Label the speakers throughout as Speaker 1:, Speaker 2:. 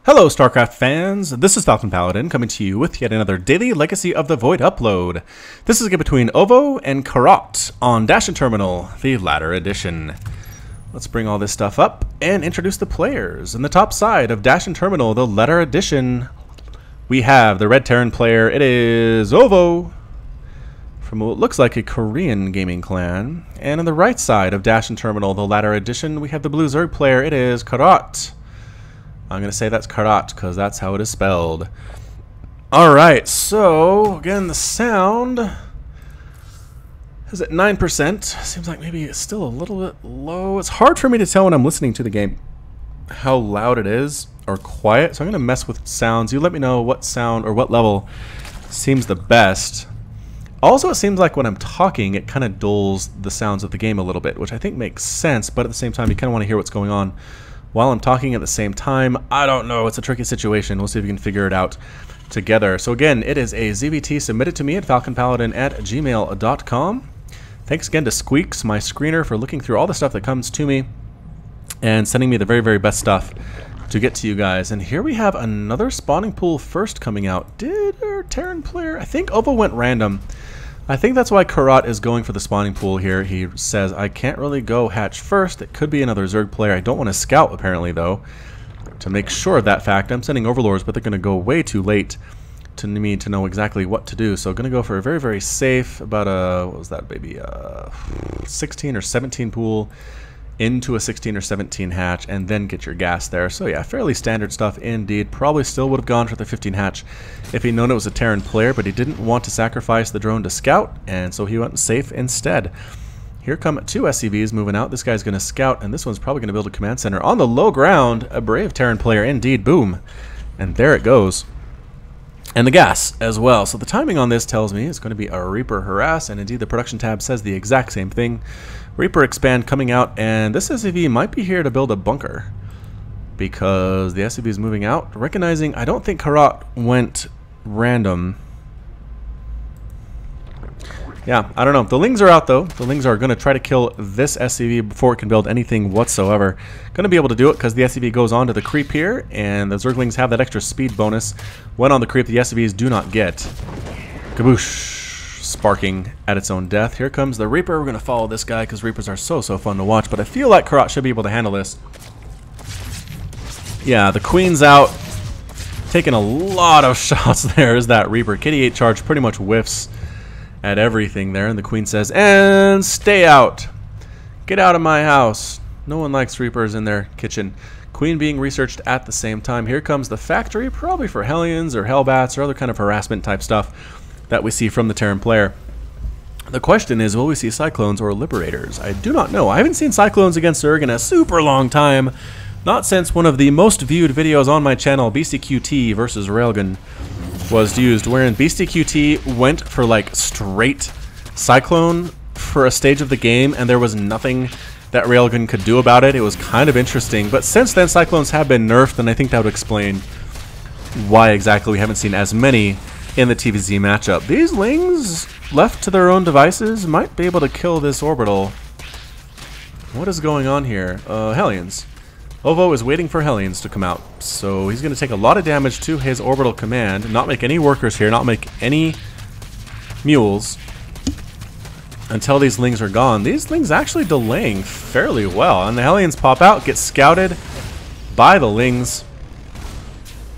Speaker 1: Hello Starcraft fans, this is Falcon Paladin coming to you with yet another daily Legacy of the Void upload. This is a game between OvO and carotte on Dash and Terminal, the latter edition. Let's bring all this stuff up and introduce the players. In the top side of Dash and Terminal, the latter edition, we have the red Terran player. It is OvO, from what looks like a Korean gaming clan. And on the right side of Dash and Terminal, the latter edition, we have the blue Zerg player. It is carotte. I'm going to say that's carotte because that's how it is spelled. Alright, so again, the sound is at 9%. Seems like maybe it's still a little bit low. It's hard for me to tell when I'm listening to the game how loud it is or quiet. So I'm going to mess with sounds. You let me know what sound or what level seems the best. Also, it seems like when I'm talking, it kind of dulls the sounds of the game a little bit, which I think makes sense, but at the same time, you kind of want to hear what's going on while I'm talking at the same time. I don't know. It's a tricky situation. We'll see if we can figure it out together. So again, it is a ZvT submitted to me at falconpaladin@gmail.com. Thanks again to Squeaks, my screener, for looking through all the stuff that comes to me and sending me the very, very best stuff to get to you guys. And here we have another spawning pool first coming out. Did our Terran player? I think OvO went random. I think that's why carotte is going for the spawning pool here. He says, I can't really go hatch first. It could be another Zerg player. I don't want to scout, apparently, though. To make sure of that fact, I'm sending overlords, but they're going to go way too late to me to know exactly what to do. So going to go for a very, very safe, about a, what was that, baby, 16 or 17 pool into a 16 or 17 hatch, and then get your gas there. So yeah, fairly standard stuff indeed. Probably still would have gone for the 15 hatch if he'd known it was a Terran player, but he didn't want to sacrifice the drone to scout, and so he went safe instead. Here come two SCVs moving out. This guy's going to scout, and this one's probably going to build a command center on the low ground. A brave Terran player indeed. Boom. And there it goes. And the gas as well. So the timing on this tells me it's going to be a Reaper harass, and indeed the production tab says the exact same thing. Reaper expand coming out, and this SCV might be here to build a bunker because the SCV is moving out. Recognizing I don't think carotte went random. Yeah, I don't know. The Lings are out though. The Lings are going to try to kill this SCV before it can build anything whatsoever. Going to be able to do it because the SCV goes on to the creep here, and the Zerglings have that extra speed bonus when on the creep the SCVs do not get. Kaboosh. Sparking at its own death. Here comes the Reaper. We're going to follow this guy because Reapers are so fun to watch, but I feel like carotte should be able to handle this. Yeah, the Queen's out. Taking a lot of shots there is that Reaper. Kitty 8 charge pretty much whiffs at everything there, and the Queen says, and stay out. Get out of my house. No one likes Reapers in their kitchen. Queen being researched at the same time. Here comes the factory, probably for Hellions or Hellbats or other kind of harassment type stuff that we see from the Terran player. The question is, will we see Cyclones or Liberators? I do not know. I haven't seen Cyclones against Zerg in a super long time. Not since one of the most viewed videos on my channel, BCQT versus Railgun, was used, wherein BCQT went for like straight Cyclone for a stage of the game, and there was nothing that Railgun could do about it. It was kind of interesting, but since then Cyclones have been nerfed, and I think that would explain why exactly we haven't seen as many in the TVZ matchup. These Lings, left to their own devices, might be able to kill this orbital. What is going on here? Hellions. OvO is waiting for Hellions to come out, so he's going to take a lot of damage to his orbital command, not make any workers here, not make any mules until these Lings are gone. These Lings actually delaying fairly well, and the Hellions pop out, get scouted by the Lings.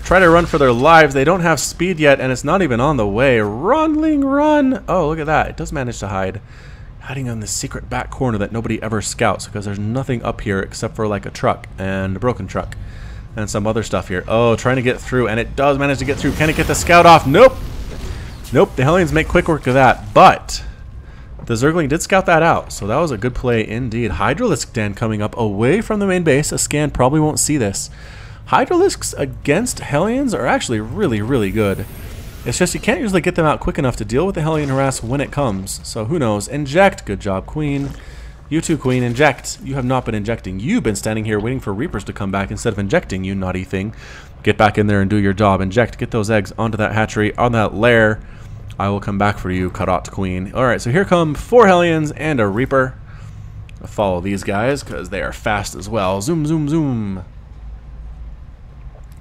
Speaker 1: Try to run for their lives. They don't have speed yet, and it's not even on the way. Run, Ling, run! Oh, look at that. It does manage to hide. Hiding on the secret back corner that nobody ever scouts, because there's nothing up here except for like a truck and a broken truck and some other stuff here. Oh, trying to get through, and it does manage to get through. Can it get the scout off? Nope. Nope, the Hellions make quick work of that, but the Zergling did scout that out, so that was a good play indeed. Hydralisk Den coming up away from the main base. A scan probably won't see this. Hydralisks against Hellions are actually really good. It's just you can't usually get them out quick enough to deal with the Hellion harass when it comes. So who knows? Inject. Good job, Queen. You too, Queen. Inject. You have not been injecting. You've been standing here waiting for Reapers to come back instead of injecting, you naughty thing. Get back in there and do your job. Inject. Get those eggs onto that hatchery, on that lair. I will come back for you, carotte Queen. Alright, so here come 4 Hellions and a Reaper. I'll follow these guys because they are fast as well. Zoom, zoom, zoom.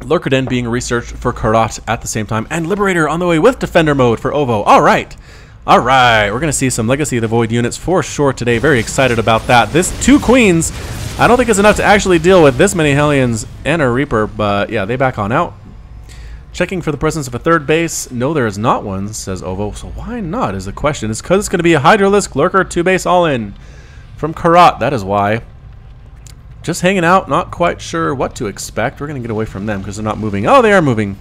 Speaker 1: Lurker Den being researched for Carotte at the same time. And Liberator on the way with Defender mode for OvO. All right. All right. We're going to see some Legacy of the Void units for sure today. Very excited about that. This 2 Queens, I don't think it's enough to actually deal with this many Hellions and a Reaper. But yeah, they back on out. Checking for the presence of a 3rd base. No, there is not one, says OvO. So why not is the question. It's because it's going to be a Hydralisk Lurker 2-base all-in from Carotte. That is why. Just hanging out, not quite sure what to expect. We're going to get away from them because they're not moving. Oh, they are moving.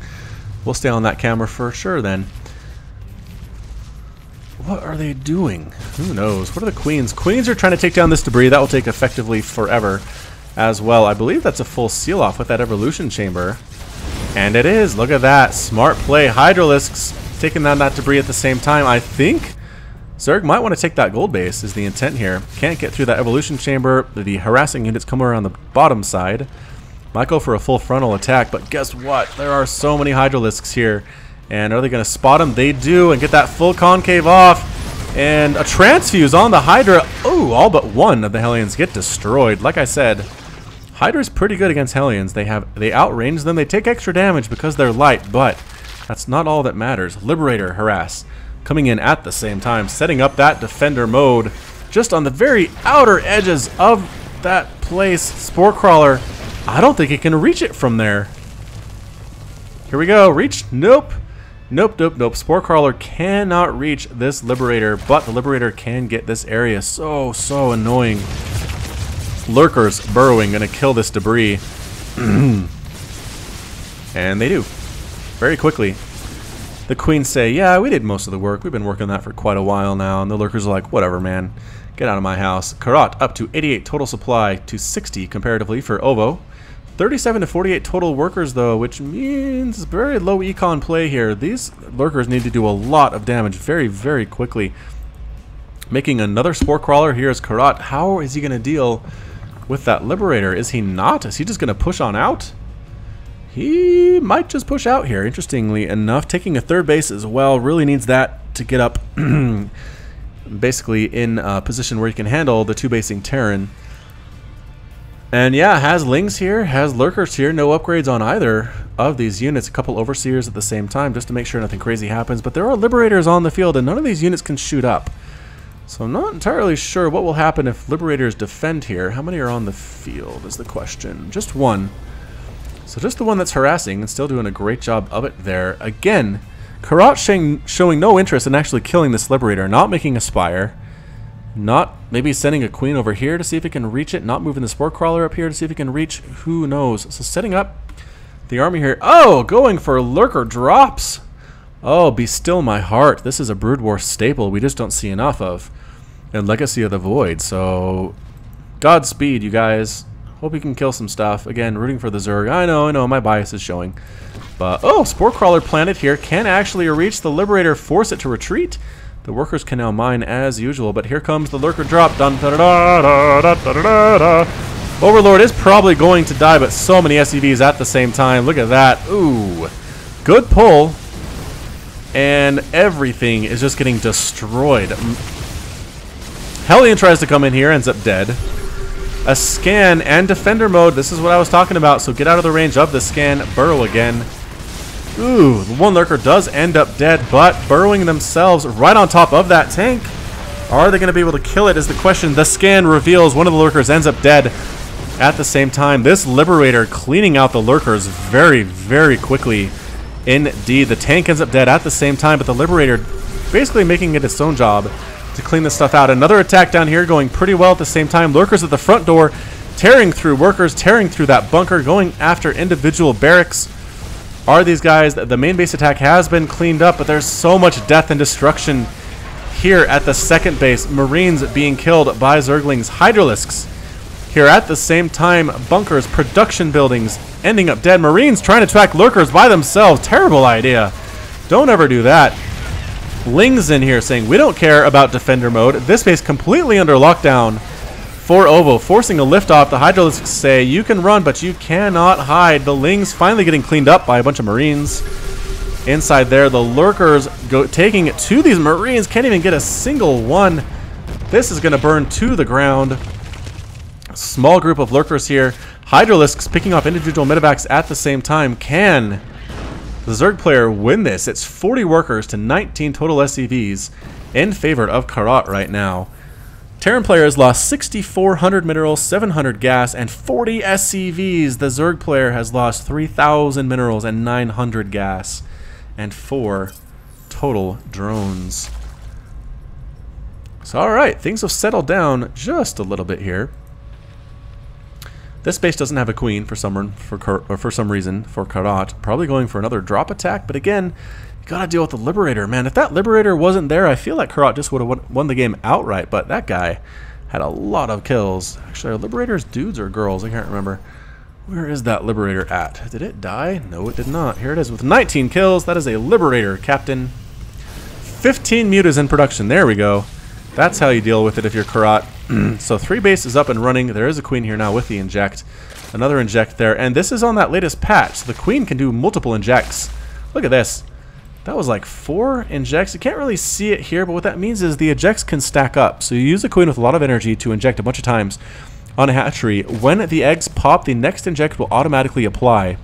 Speaker 1: We'll stay on that camera for sure then. What are they doing? Who knows? What are the Queens? Queens are trying to take down this debris. That will take effectively forever as well. I believe that's a full seal-off with that Evolution Chamber. And it is. Look at that. Smart play. Hydralisks taking down that debris at the same time. I think Zerg might want to take that gold base is the intent here. Can't get through that Evolution Chamber. The harassing units come around the bottom side. Might go for a full frontal attack, but guess what? There are so many Hydralisks here. And are they going to spot them? They do, and get that full concave off. And a transfuse on the Hydra. Oh, all but one of the Hellions get destroyed. Like I said, Hydra's pretty good against Hellions. They outrange them. They take extra damage because they're light, but that's not all that matters. Liberator harass coming in at the same time, setting up that Defender mode just on the very outer edges of that place. Spore Crawler, I don't think it can reach it from there. Here we go. Reach? Nope. Nope, nope, nope. Spore Crawler cannot reach this Liberator, but the Liberator can get this area. So annoying. Lurkers burrowing, gonna kill this debris. And they do. Very quickly. The Queens say, yeah, we did most of the work. We've been working on that for quite a while now. And the Lurkers are like, whatever, man. Get out of my house. Carotte up to 88 total supply to 60 comparatively for OvO. 37 to 48 total workers, though, which means very low econ play here. These Lurkers need to do a lot of damage very, very quickly. Making another Spore Crawler here is Carotte. How is he going to deal with that Liberator? Is he not? Is he just going to push on out? He might just push out here, interestingly enough. Taking a 3rd base as well. Really needs that to get up basically in a position where he can handle the 2-basing Terran. And yeah, has Lings here, has Lurkers here. No upgrades on either of these units. A couple Overseers at the same time just to make sure nothing crazy happens. But there are Liberators on the field and none of these units can shoot up. So I'm not entirely sure what will happen if Liberators defend here. How many are on the field is the question. Just one. So just the one that's harassing and still doing a great job of it there. Again, Carotte showing no interest in actually killing this Liberator. Not making a Spire. Not maybe sending a Queen over here to see if he can reach it. Not moving the Spore Crawler up here to see if he can reach. Who knows? So setting up the army here. Oh, going for Lurker drops. Oh, be still my heart. This is a Brood War staple we just don't see enough of. And Legacy of the Void. So Godspeed, you guys. Hope you can kill some stuff. Again, rooting for the Zerg. I know, my bias is showing. But, oh, Spore Crawler planted here. Can actually reach the Liberator, force it to retreat. The workers can now mine as usual, but here comes the Lurker drop. Dun, da, da, da, da, da, da, da. Overlord is probably going to die, but so many SCVs at the same time. Look at that. Ooh. Good pull. And everything is just getting destroyed. Hellion tries to come in here, ends up dead. A scan and Defender mode. This is what I was talking about. So get out of the range of the scan. Burrow again. Ooh, the one Lurker does end up dead, but burrowing themselves right on top of that tank. Are they going to be able to kill it is the question. The scan reveals one of the Lurkers ends up dead at the same time. This Liberator cleaning out the Lurkers very, very quickly. Indeed, the tank ends up dead at the same time, but the Liberator basically making it its own job to clean this stuff out. Another attack down here going pretty well at the same time. Lurkers at the front door, tearing through workers, tearing through that bunker, going after individual barracks. Are these guys, the main base attack has been cleaned up, but there's so much death and destruction here at the 2nd base. Marines being killed by Zerglings. Hydralisks here at the same time. Bunkers, production buildings ending up dead. Marines trying to track Lurkers by themselves. Terrible idea. Don't ever do that. Lings in here saying, we don't care about Defender mode. This base completely under lockdown for OvO, forcing a liftoff. The Hydralisks say, you can run, but you cannot hide. The Lings finally getting cleaned up by a bunch of Marines. Inside there, the Lurkers taking it to these Marines. Can't even get a single one. This is going to burn to the ground. Small group of Lurkers here. Hydralisks picking off individual medevacs at the same time. Can the Zerg player win this? It's 40 workers to 19 total SCVs in favor of carotte right now. Terran player has lost 6,400 minerals, 700 gas, and 40 SCVs. The Zerg player has lost 3,000 minerals and 900 gas, and 4 total drones. So, alright, things have settled down just a little bit here. This base doesn't have a queen for some reason for carotte. Probably going for another drop attack, but again, you gotta deal with the Liberator, man. If that Liberator wasn't there, I feel like carotte just would have won the game outright, but that guy had a lot of kills. Actually, are Liberators dudes or girls? I can't remember. Where is that Liberator at? Did it die? No, it did not. Here it is with 19 kills. That is a Liberator, Captain. 15 mutas in production. There we go. That's how you deal with it if you're carotte. So 3 bases up and running. There is a queen here now with the inject. Another inject there. And this is on that latest patch. So the queen can do multiple injects. Look at this. That was like 4 injects. You can't really see it here, but what that means is the ejects can stack up. So you use a queen with a lot of energy to inject a bunch of times on a hatchery. When the eggs pop, the next inject will automatically apply,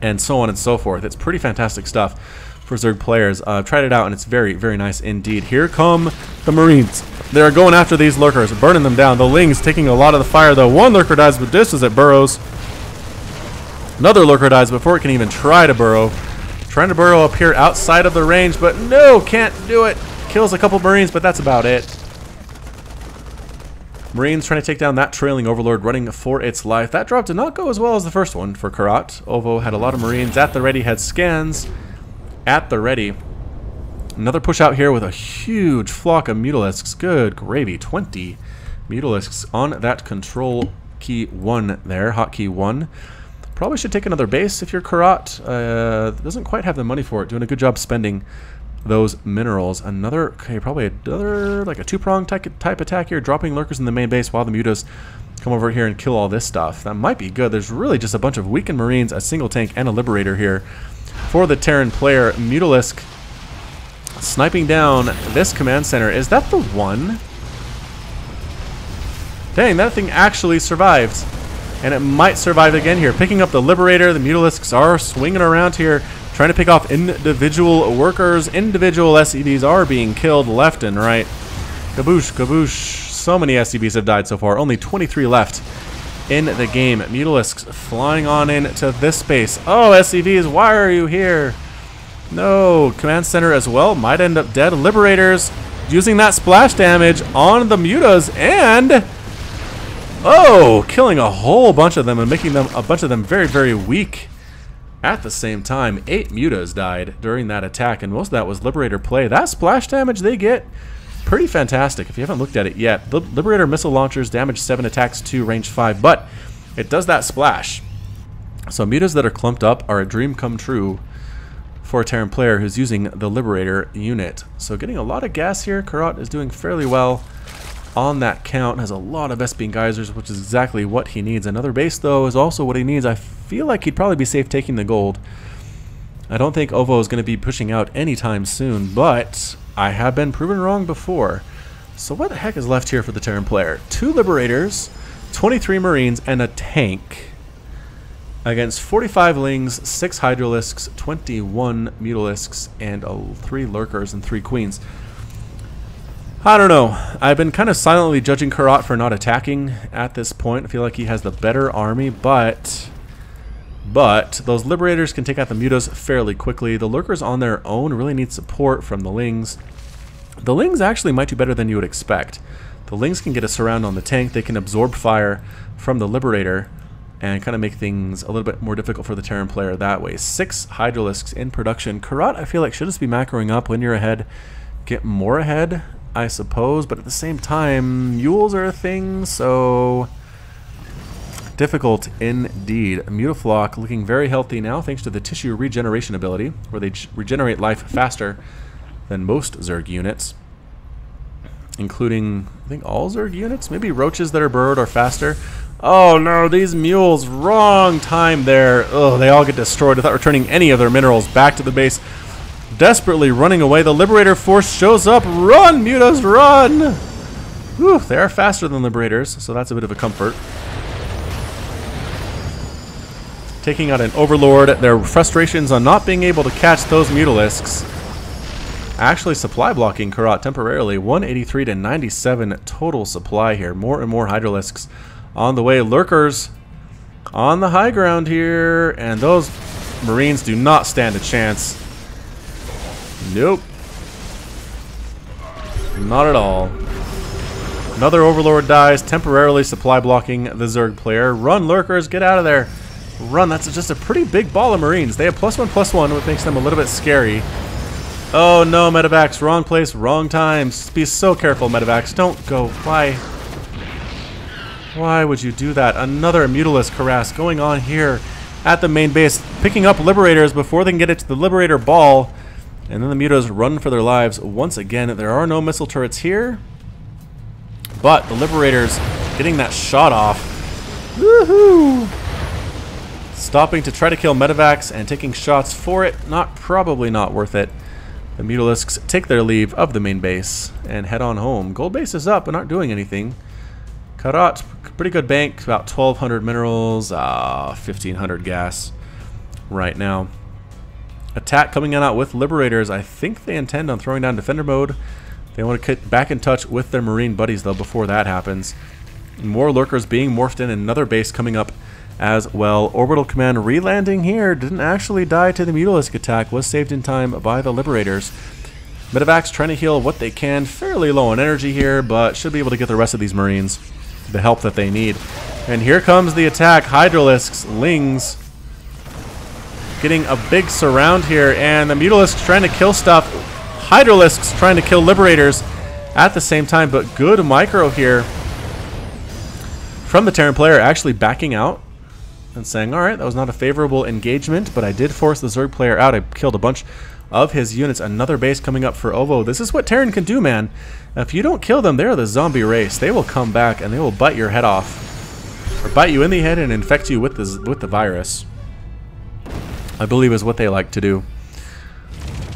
Speaker 1: and so on and so forth. It's pretty fantastic stuff for Zerg players. I've tried it out, and it's very, very nice indeed. Here come the Marines. They're going after these lurkers, burning them down. The Ling's taking a lot of the fire, though. One lurker dies, but just as it burrows. Another lurker dies before it can even try to burrow. Trying to burrow up here outside of the range, but no, can't do it. Kills a couple Marines, but that's about it. Marines trying to take down that trailing Overlord, running for its life. That drop did not go as well as the first one for carotte. OvO had a lot of Marines at the ready, had scans at the ready. Another push out here with a huge flock of Mutalisks. Good gravy, 20 Mutalisks on that control key 1 there, hotkey 1. Probably should take another base if you're carotte. Doesn't quite have the money for it. Doing a good job spending those minerals. Another, okay, probably another, like a 2-prong type attack here, dropping lurkers in the main base while the mutas come over here and kill all this stuff. That might be good. There's really just a bunch of weakened Marines, a single tank, and a Liberator here for the Terran player. Mutalisk sniping down this command center. Is that the one? Dang, that thing actually survived. And it might survive again here. Picking up the Liberator. The Mutalisks are swinging around here, trying to pick off individual workers. Individual SCVs are being killed left and right. Kaboosh, kaboosh. So many SCVs have died so far. Only 23 left in the game. Mutalisks flying on into this space. Oh, SCVs, why are you here? No, command center as well. Might end up dead. Liberators using that splash damage on the mutas and... oh, killing a whole bunch of them and making them a bunch of them very, very weak at the same time. 8 mutas died during that attack, and most of that was Liberator play. That splash damage they get, pretty fantastic if you haven't looked at it yet. The Liberator missile launchers damage 7, attacks 2, range 5, but it does that splash. So mutas that are clumped up are a dream come true for a Terran player who's using the Liberator unit. So getting a lot of gas here. Carotte is doing fairly well on that count, has a lot of SP and geysers, which is exactly what he needs. Another base, though, is also what he needs. I feel like he'd probably be safe taking the gold. I don't think OvO is going to be pushing out anytime soon, but I have been proven wrong before. So what the heck is left here for the Terran player? 2 Liberators, 23 Marines, and a tank against 45 Lings, 6 Hydralisks, 21 Mutalisks, and 3 Lurkers and 3 Queens. I don't know. I've been kind of silently judging carotte for not attacking at this point. I feel like he has the better army, but those Liberators can take out the mutas fairly quickly. The Lurkers on their own really need support from the Lings. The Lings actually might do better than you would expect. The Lings can get a surround on the tank. They can absorb fire from the Liberator and kind of make things a little bit more difficult for the Terran player that way. 6 Hydralisks in production. Carotte, I feel like, should just be macroing up when you're ahead. Get more ahead, I suppose, but at the same time, mules are a thing, so difficult indeed. Mutaflock looking very healthy now thanks to the tissue regeneration ability, where they regenerate life faster than most Zerg units, including, I think, all Zerg units. Maybe roaches that are burrowed are faster. Oh no, these mules, wrong time there. Oh, they all get destroyed without returning any of their minerals back to the base. Desperately running away. The Liberator force shows up. Run, mutas, run! Whew, they are faster than Liberators, so that's a bit of a comfort. taking out an Overlord. Their frustrations on not being able to catch those Mutalisks actually supply blocking carotte temporarily. 183 to 97 total supply here. More and more Hydralisks on the way. Lurkers on the high ground here, and those Marines do not stand a chance. Nope. Not at all. Another Overlord dies, temporarily supply blocking the Zerg player. Run, Lurkers, get out of there. Run, that's just a pretty big ball of Marines. They have +1/+1, which makes them a little bit scary. Oh no, Medevacs, wrong place, wrong time. Be so careful, Medevacs. Don't go. Why? Why would you do that? Another Mutalisk harass going on here at the main base, picking up Liberators before they can get it to the Liberator ball. And then the Mutas run for their lives once again. There are no missile turrets here, but the Liberators getting that shot off. Woohoo! Stopping to try to kill Medevacs and taking shots for it. Probably not worth it. The Mutalisks take their leave of the main base and head on home. Gold base is up but aren't doing anything. Carotte, pretty good bank, about 1,200 minerals, 1,500 gas right now. Attack coming out with Liberators. I think they intend on throwing down Defender mode. They want to get back in touch with their Marine buddies though before that happens. More Lurkers being morphed in, another base coming up as well. Orbital Command re-landing here. Didn't actually die to the Mutalisk attack. Was saved in time by the Liberators. Medevacs trying to heal what they can. Fairly low on energy here, but should be able to get the rest of these Marines the help that they need. And here comes the attack. Hydralisks, Lings, getting a big surround here. And the Mutalisks trying to kill stuff. Hydralisks trying to kill Liberators at the same time. But good micro here from the Terran player, actually backing out and saying, alright, that was not a favorable engagement, but I did force the Zerg player out. I killed a bunch of his units. Another base coming up for OvO. This is what Terran can do, man. If you don't kill them, they're the zombie race. They will come back and they will bite your head off. Or bite you in the head and infect you with the virus. I believe is what they like to do.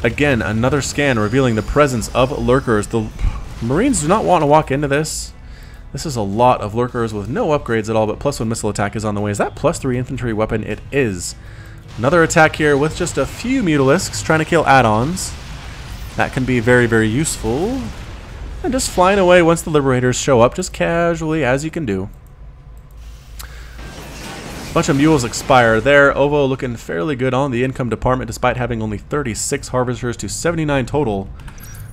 Speaker 1: Again, another scan revealing the presence of Lurkers. The Marines do not want to walk into this. This is a lot of Lurkers with no upgrades at all, but +1 missile attack is on the way. Is that +3 infantry weapon? It is. Another attack here with just a few Mutalisks trying to kill add-ons. That can be very, very useful. And just flying away once the Liberators show up, just casually, as you can do. Bunch of mules expire there. OvO looking fairly good on the income department, despite having only 36 harvesters to 79 total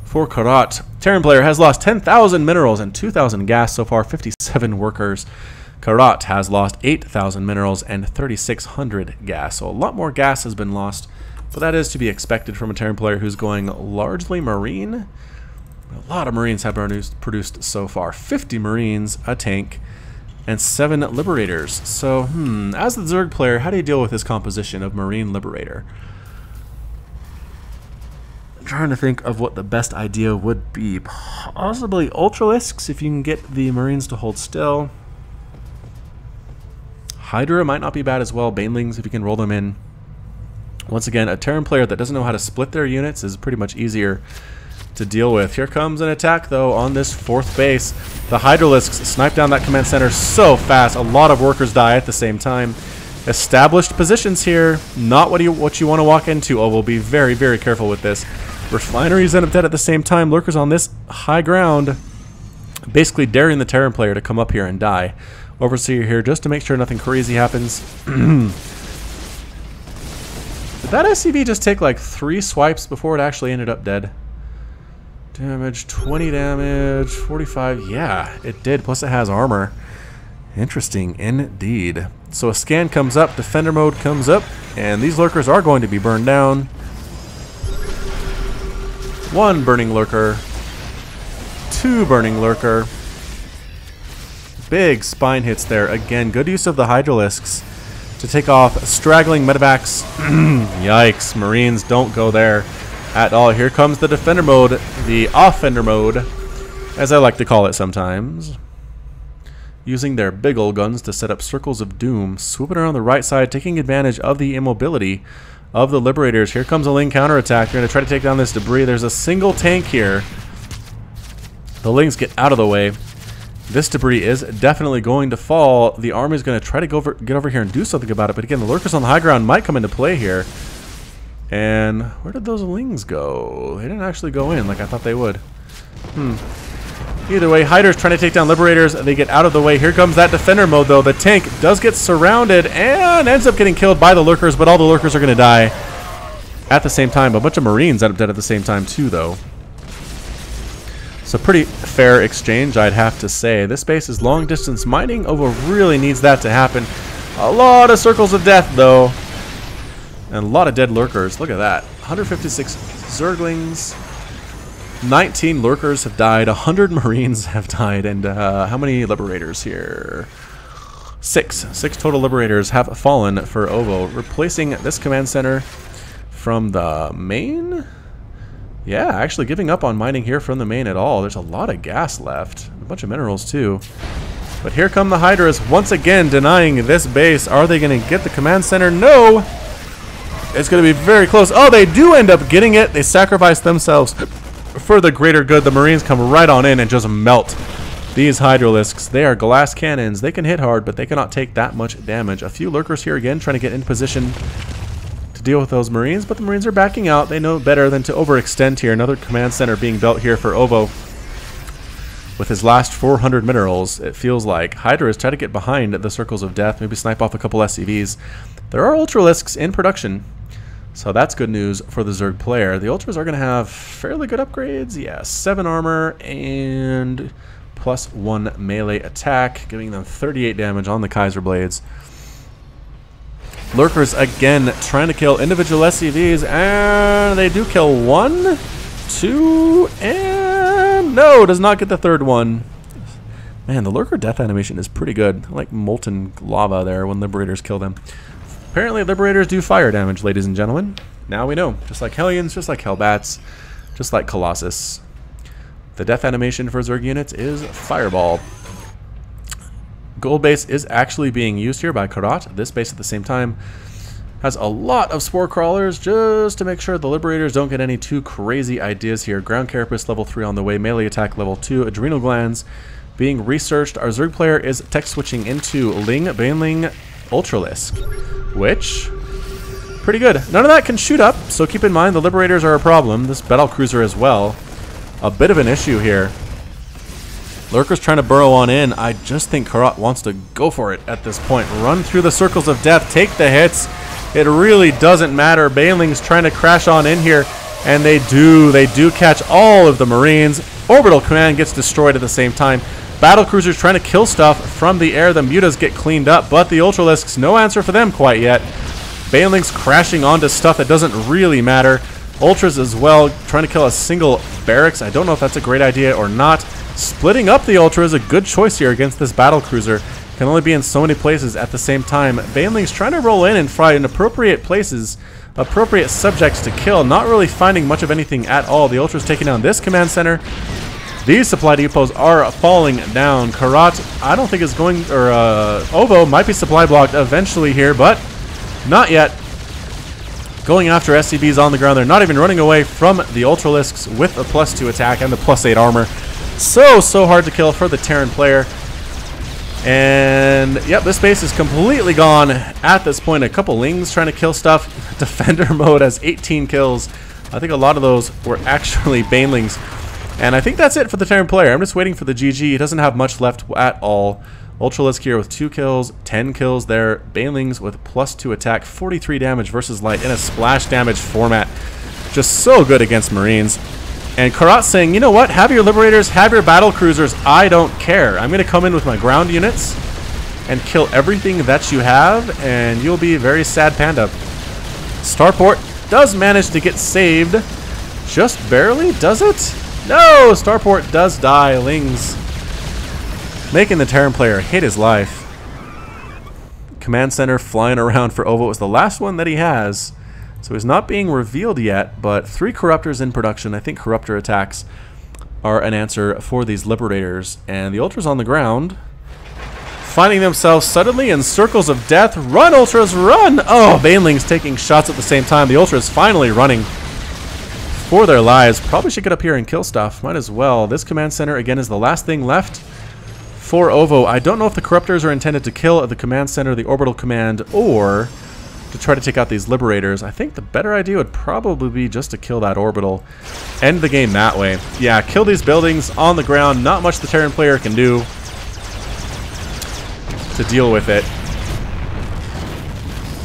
Speaker 1: for Carotte. Terran player has lost 10,000 minerals and 2,000 gas so far, 57 workers. Carotte has lost 8,000 minerals and 3,600 gas. So a lot more gas has been lost, but that is to be expected from a Terran player who's going largely Marine. A lot of Marines have produced so far. 50 Marines, a tank, and 7 Liberators. So, as the Zerg player, how do you deal with this composition of Marine Liberator? I'm trying to think of what the best idea would be. Possibly Ultralisks, if you can get the Marines to hold still. Hydra might not be bad as well. Banelings, if you can roll them in. Once again, a Terran player that doesn't know how to split their units is pretty much easier to deal with. Here comes an attack, though, on this 4th base. The Hydralisks snipe down that command center so fast. A lot of workers die at the same time. Established positions here. Not what you want to walk into. Oh, we'll be very, very careful with this. Refineries end up dead at the same time. Lurkers on this high ground, basically daring the Terran player to come up here and die. Overseer here just to make sure nothing crazy happens. Did that SCV just take like 3 swipes before it actually ended up dead? Damage, 20 damage, 45. Yeah, it did. Plus it has armor. Interesting indeed. So a scan comes up, defender mode comes up, and these Lurkers are going to be burned down. 1 burning Lurker. 2 burning Lurker. Big spine hits there. Again, good use of the Hydralisks to take off straggling Medevacs. Yikes, Marines don't go there at all. Here comes the defender mode, the offender mode, as I like to call it sometimes. Using their big ol' guns to set up circles of doom, swooping around the right side, taking advantage of the immobility of the Liberators. Here comes a Ling counterattack. They're going to try to take down this debris. There's a single tank here. The Lings get out of the way. This debris is definitely going to fall. The army is going to try to get over here and do something about it. But again, the lurkers on the high ground might come into play here. And where did those wings go? They didn't actually go in like I thought they would. Either way, Hyder's trying to take down Liberators. They get out of the way. Here comes that defender mode, though. The tank does get surrounded and ends up getting killed by the lurkers, but all the lurkers are going to die at the same time. A bunch of Marines end up dead at the same time, too, though. So pretty fair exchange, I'd have to say. This base is long-distance mining. OvO really needs that to happen. A lot of circles of death, though. And a lot of dead lurkers. Look at that. 156 Zerglings. 19 lurkers have died. 100 Marines have died. And how many Liberators here? 6. 6 total Liberators have fallen for OvO. Replacing this command center from the main? Yeah, actually giving up on mining here from the main at all. There's a lot of gas left. A bunch of minerals, too. But here come the Hydras once again denying this base. Are they going to get the command center? No! It's going to be very close. Oh, they do end up getting it. They sacrifice themselves for the greater good. The Marines come right on in and just melt these Hydralisks. They are glass cannons. They can hit hard, but they cannot take that much damage. A few lurkers here again trying to get in position to deal with those Marines, but the Marines are backing out. They know better than to overextend here. Another command center being built here for OvO. With his last 400 minerals, it feels like Hydra is trying to get behind the circles of death, maybe snipe off a couple SCVs. There are Ultralisks in production, so that's good news for the Zerg player. The Ultras are going to have fairly good upgrades. Yeah, 7 armor and +1 melee attack, giving them 38 damage on the Kaiser Blades. Lurkers again trying to kill individual SCVs, and they do kill 1, 2, and no, does not get the third one. Man, the Lurker death animation is pretty good. I like molten lava there when Liberators kill them. Apparently, Liberators do fire damage, ladies and gentlemen. Now we know. Just like Hellions, just like Hellbats, just like Colossus. The death animation for Zerg units is Fireball. Gold base is actually being used here by Carotte. This base at the same time has a lot of Spore Crawlers just to make sure the Liberators don't get any too crazy ideas here. Ground Carapace level 3 on the way. Melee attack level 2. Adrenal Glands being researched. Our Zerg player is tech switching into Ling Baneling Ultralisk, which, pretty good. None of that can shoot up, so keep in mind the Liberators are a problem. This Battlecruiser as well. A bit of an issue here. Lurker's trying to burrow on in. I just think Carotte wants to go for it at this point. Run through the circles of death, take the hits. It really doesn't matter. Baneling's trying to crash on in here, and they do catch all of the Marines. Orbital Command gets destroyed at the same time. Battlecruisers trying to kill stuff from the air. The Mutas get cleaned up, but the Ultralisks, no answer for them quite yet. Baneling's crashing onto stuff that doesn't really matter. Ultras as well, trying to kill a single barracks. I don't know if that's a great idea or not. Splitting up the Ultra is a good choice here against this Battlecruiser. Can only be in so many places at the same time. Baneling's trying to roll in and find appropriate places, appropriate subjects to kill, not really finding much of anything at all. The Ultra's taking down this command center. These supply depots are falling down. Carotte, I don't think is going, or OvO might be supply blocked eventually here, but not yet. Going after SCVs on the ground. They're not even running away from the Ultralisks with a +2 attack and the +8 armor. So hard to kill for the Terran player. And yep, this base is completely gone at this point. A couple Lings trying to kill stuff. Defender mode has 18 kills. I think a lot of those were actually Banelings. And I think that's it for the Terran player. I'm just waiting for the GG. He doesn't have much left at all. Ultralisk here with 2 kills, 10 kills there. Banelings with +2 attack, 43 damage versus light in a splash damage format. Just so good against Marines. And Carotte saying, you know what, have your Liberators, have your Battlecruisers, I don't care. I'm going to come in with my ground units and kill everything that you have, and you'll be a very sad panda. Starport does manage to get saved. Just barely, does it? No, Starport does die. Lings making the Terran player hate his life. Command center flying around for OvO is the last one that he has. So he's not being revealed yet, but 3 Corruptors in production. I think Corruptor attacks are an answer for these Liberators. And the Ultras on the ground, finding themselves suddenly in circles of death. Run, Ultras, run! Oh, Baneling's taking shots at the same time. The Ultras finally running for their lives. Probably should get up here and kill stuff. Might as well. This command center, again, is the last thing left for OvO. I don't know if the Corruptors are intended to kill at the command center, the orbital command, or to try to take out these Liberators. I think the better idea would probably be just to kill that orbital. End the game that way. Yeah, kill these buildings on the ground. Not much the Terran player can do to deal with it.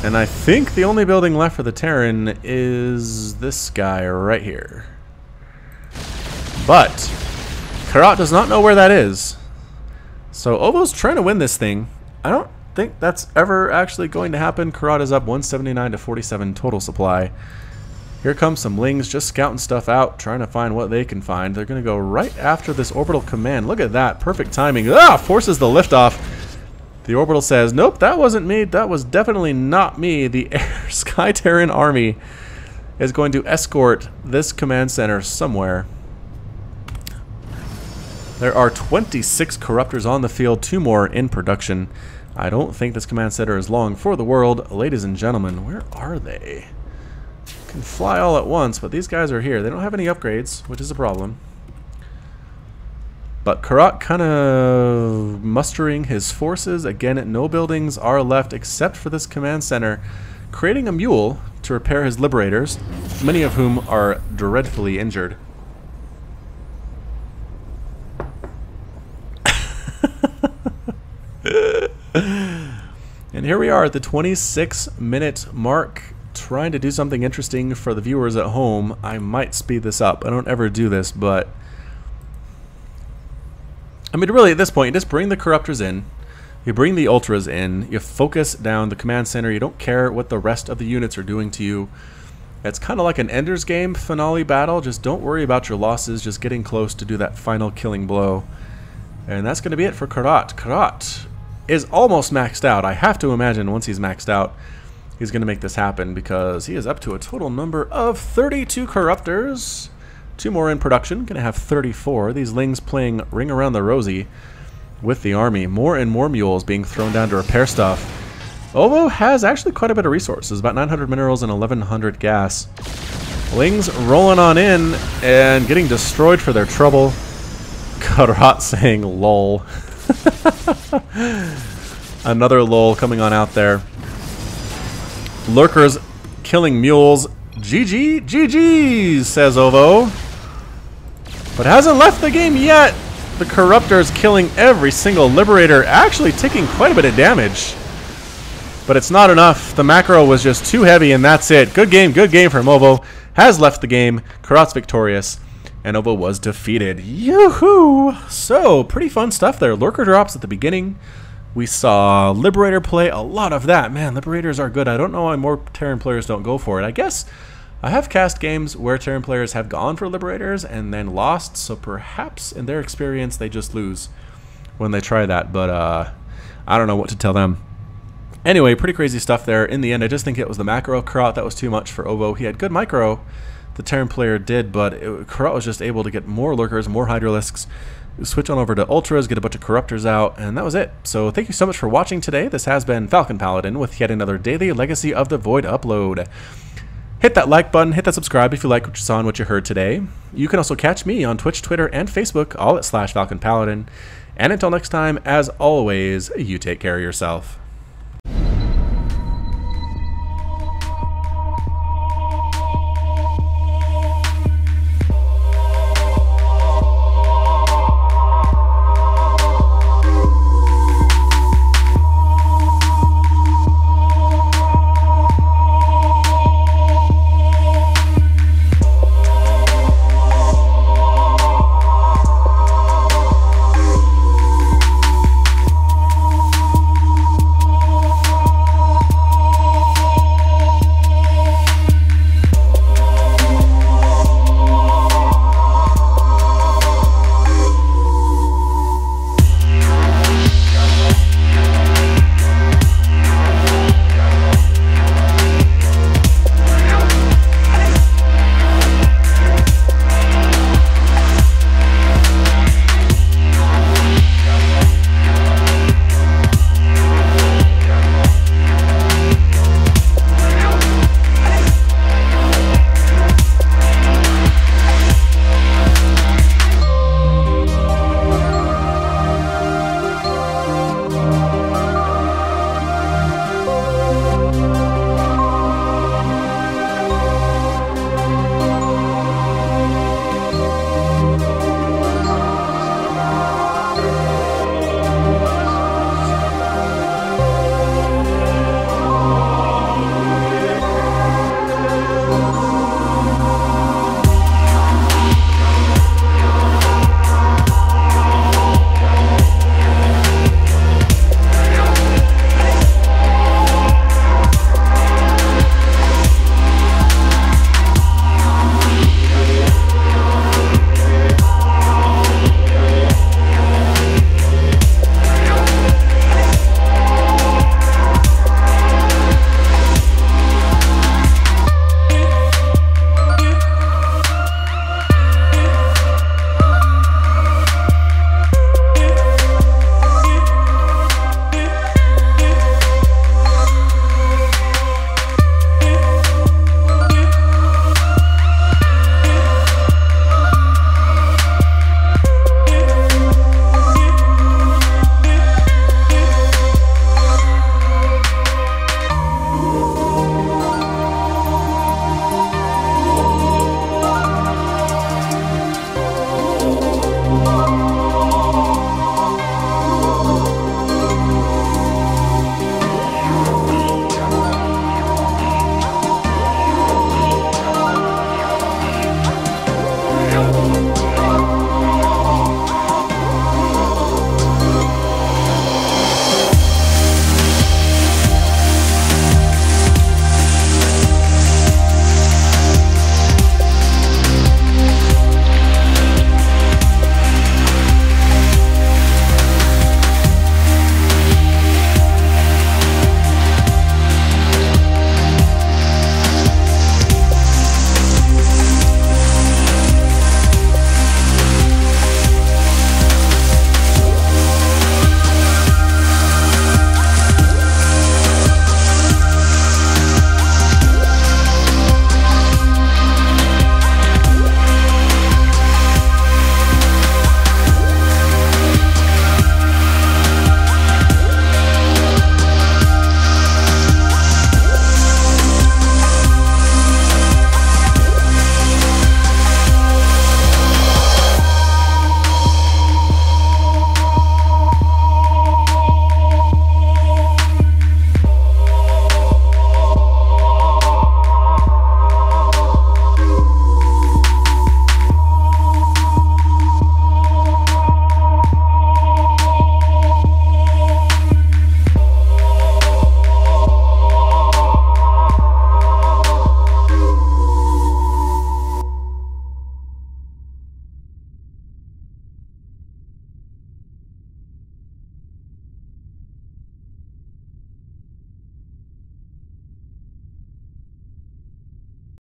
Speaker 1: And I think the only building left for the Terran is this guy right here. But carotte does not know where that is. So OvO's trying to win this thing. I don't think that's ever actually going to happen. Carotte is up 179 to 47 total supply. Here comes some Lings just scouting stuff out, trying to find what they can find. They're going to go right after this orbital command. Look at that. Perfect timing. Ah! Forces the liftoff. The orbital says, nope, that wasn't me. That was definitely not me. The Air Sky Terran army is going to escort this command center somewhere. There are 26 Corruptors on the field, 2 more in production. I don't think this command center is long for the world. Ladies and gentlemen, where are they? Can fly all at once, but these guys are here. They don't have any upgrades, which is a problem. But carotte kind of mustering his forces. Again, no buildings are left except for this command center, creating a mule to repair his Liberators, many of whom are dreadfully injured. And here we are at the 26-minute mark, trying to do something interesting for the viewers at home. I might speed this up. I don't ever do this, but I mean, really, at this point, you just bring the Corruptors in, you bring the Ultras in, you focus down the command center, you don't care what the rest of the units are doing to you. It's kind of like an Ender's Game finale battle. Just don't worry about your losses, just getting close to do that final killing blow. And that's going to be it for carotte. Carotte is almost maxed out. I have to imagine once he's maxed out, he's going to make this happen, because he is up to a total number of 32 Corruptors. 2 more in production. Going to have 34. These Lings playing Ring Around the Rosie with the army. More and more mules being thrown down to repair stuff. OvO has actually quite a bit of resources. About 900 minerals and 1100 gas. Lings rolling on in and getting destroyed for their trouble. Carotte saying lol. Another lol coming on out there. Lurkers killing mules. GG, GG, says OvO. But hasn't left the game yet. The Corruptors killing every single Liberator, actually taking quite a bit of damage. But it's not enough. The macro was just too heavy, and that's it. Good game from OvO. Has left the game. Carotte's victorious, and OvO was defeated. Yoo-hoo! So, pretty fun stuff there. Lurker drops at the beginning. We saw Liberator play, a lot of that. Man, Liberators are good. I don't know why more Terran players don't go for it. I guess I have cast games where Terran players have gone for Liberators and then lost, so perhaps in their experience they just lose when they try that, but I don't know what to tell them. Anyway, pretty crazy stuff there. In the end, I just think it was the macro of carotte that was too much for OvO. He had good micro, the Terran player did, but carotte was just able to get more Lurkers, more Hydralisks, switch on over to Ultras, get a bunch of Corruptors out, and that was it. So thank you so much for watching today. This has been Falcon Paladin with yet another daily Legacy of the Void upload. Hit that like button, hit that subscribe if you like what you saw and what you heard today. You can also catch me on Twitch, Twitter, and Facebook, all at /Falcon Paladin. And until next time, as always, you take care of yourself.